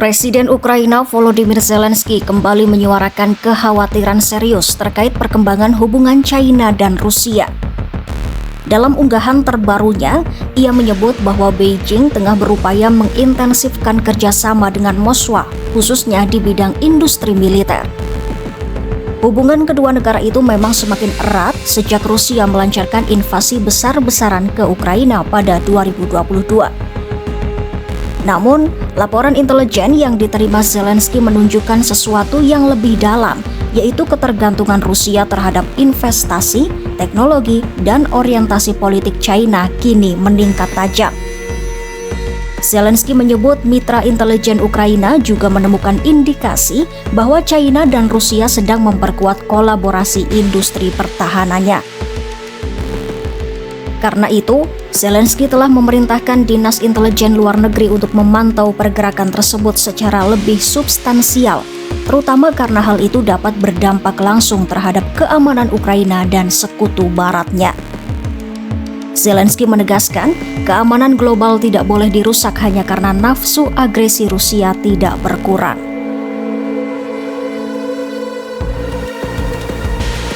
Presiden Ukraina Volodymyr Zelensky kembali menyuarakan kekhawatiran serius terkait perkembangan hubungan China dan Rusia. Dalam unggahan terbarunya, ia menyebut bahwa Beijing tengah berupaya mengintensifkan kerjasama dengan Moskwa, khususnya di bidang industri militer. Hubungan kedua negara itu memang semakin erat sejak Rusia melancarkan invasi besar-besaran ke Ukraina pada 2022. Namun, laporan intelijen yang diterima Zelensky menunjukkan sesuatu yang lebih dalam, yaitu ketergantungan Rusia terhadap investasi, teknologi, dan orientasi politik China kini meningkat tajam. Zelensky menyebut mitra intelijen Ukraina juga menemukan indikasi bahwa China dan Rusia sedang memperkuat kolaborasi industri pertahanannya. Karena itu, Zelensky telah memerintahkan Dinas Intelijen Luar Negeri untuk memantau pergerakan tersebut secara lebih substansial, terutama karena hal itu dapat berdampak langsung terhadap keamanan Ukraina dan sekutu baratnya. Zelensky menegaskan, keamanan global tidak boleh dirusak hanya karena nafsu agresi Rusia tidak berkurang.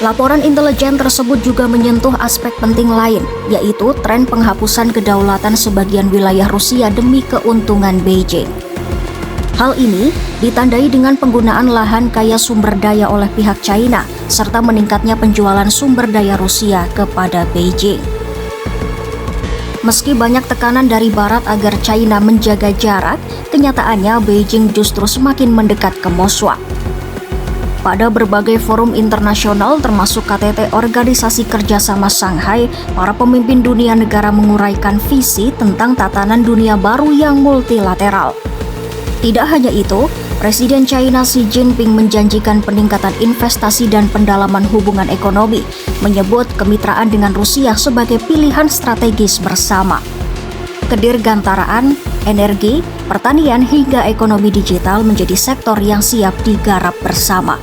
Laporan intelijen tersebut juga menyentuh aspek penting lain, yaitu tren penghapusan kedaulatan sebagian wilayah Rusia demi keuntungan Beijing. Hal ini ditandai dengan penggunaan lahan kaya sumber daya oleh pihak China, serta meningkatnya penjualan sumber daya Rusia kepada Beijing. Meski banyak tekanan dari Barat agar China menjaga jarak, kenyataannya Beijing justru semakin mendekat ke Moskwa. Pada berbagai forum internasional termasuk KTT Organisasi Kerjasama Shanghai, para pemimpin dunia negara menguraikan visi tentang tatanan dunia baru yang multilateral. Tidak hanya itu, Presiden China Xi Jinping menjanjikan peningkatan investasi dan pendalaman hubungan ekonomi, menyebut kemitraan dengan Rusia sebagai pilihan strategis bersama. Kedirgantaraan, energi, pertanian hingga ekonomi digital menjadi sektor yang siap digarap bersama.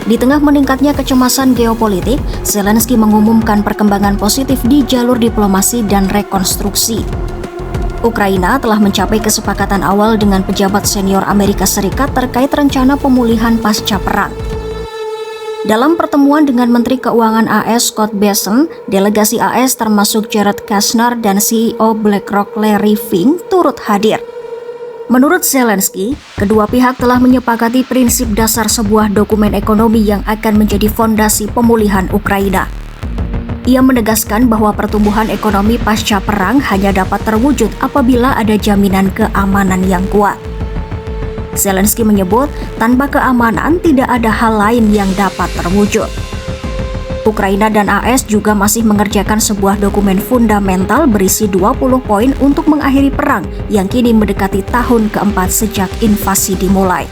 Di tengah meningkatnya kecemasan geopolitik, Zelensky mengumumkan perkembangan positif di jalur diplomasi dan rekonstruksi. Ukraina telah mencapai kesepakatan awal dengan pejabat senior Amerika Serikat terkait rencana pemulihan pasca perang. Dalam pertemuan dengan Menteri Keuangan AS Scott Bessent, delegasi AS termasuk Jared Kushner dan CEO BlackRock Larry Fink turut hadir. Menurut Zelensky, kedua pihak telah menyepakati prinsip dasar sebuah dokumen ekonomi yang akan menjadi fondasi pemulihan Ukraina. Ia menegaskan bahwa pertumbuhan ekonomi pasca perang hanya dapat terwujud apabila ada jaminan keamanan yang kuat. Zelensky menyebut, tanpa keamanan tidak ada hal lain yang dapat terwujud. Ukraina dan AS juga masih mengerjakan sebuah dokumen fundamental berisi 20 poin untuk mengakhiri perang yang kini mendekati tahun keempat sejak invasi dimulai.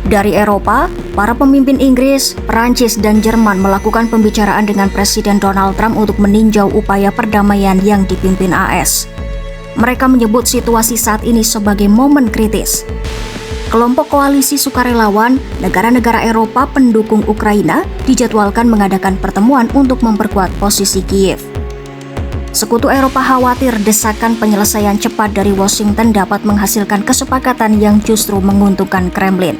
Dari Eropa, para pemimpin Inggris, Perancis, dan Jerman melakukan pembicaraan dengan Presiden Donald Trump untuk meninjau upaya perdamaian yang dipimpin AS. Mereka menyebut situasi saat ini sebagai momen kritis. Kelompok koalisi sukarelawan, negara-negara Eropa pendukung Ukraina dijadwalkan mengadakan pertemuan untuk memperkuat posisi Kiev. Sekutu Eropa khawatir desakan penyelesaian cepat dari Washington dapat menghasilkan kesepakatan yang justru menguntungkan Kremlin.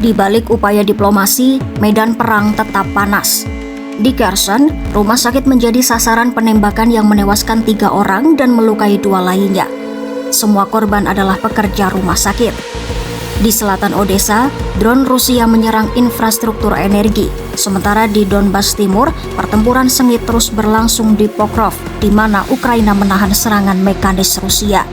Di balik upaya diplomasi, medan perang tetap panas. Di Kherson, rumah sakit menjadi sasaran penembakan yang menewaskan 3 orang dan melukai 2 lainnya. Semua korban adalah pekerja rumah sakit. Di selatan Odessa, drone Rusia menyerang infrastruktur energi. Sementara di Donbas Timur, pertempuran sengit terus berlangsung di Pokrov, di mana Ukraina menahan serangan mekanis Rusia.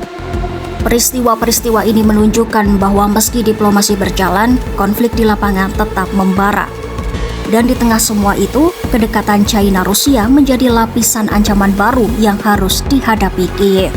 Peristiwa-peristiwa ini menunjukkan bahwa meski diplomasi berjalan, konflik di lapangan tetap membara. Dan di tengah semua itu, kedekatan China-Rusia menjadi lapisan ancaman baru yang harus dihadapi Kiev.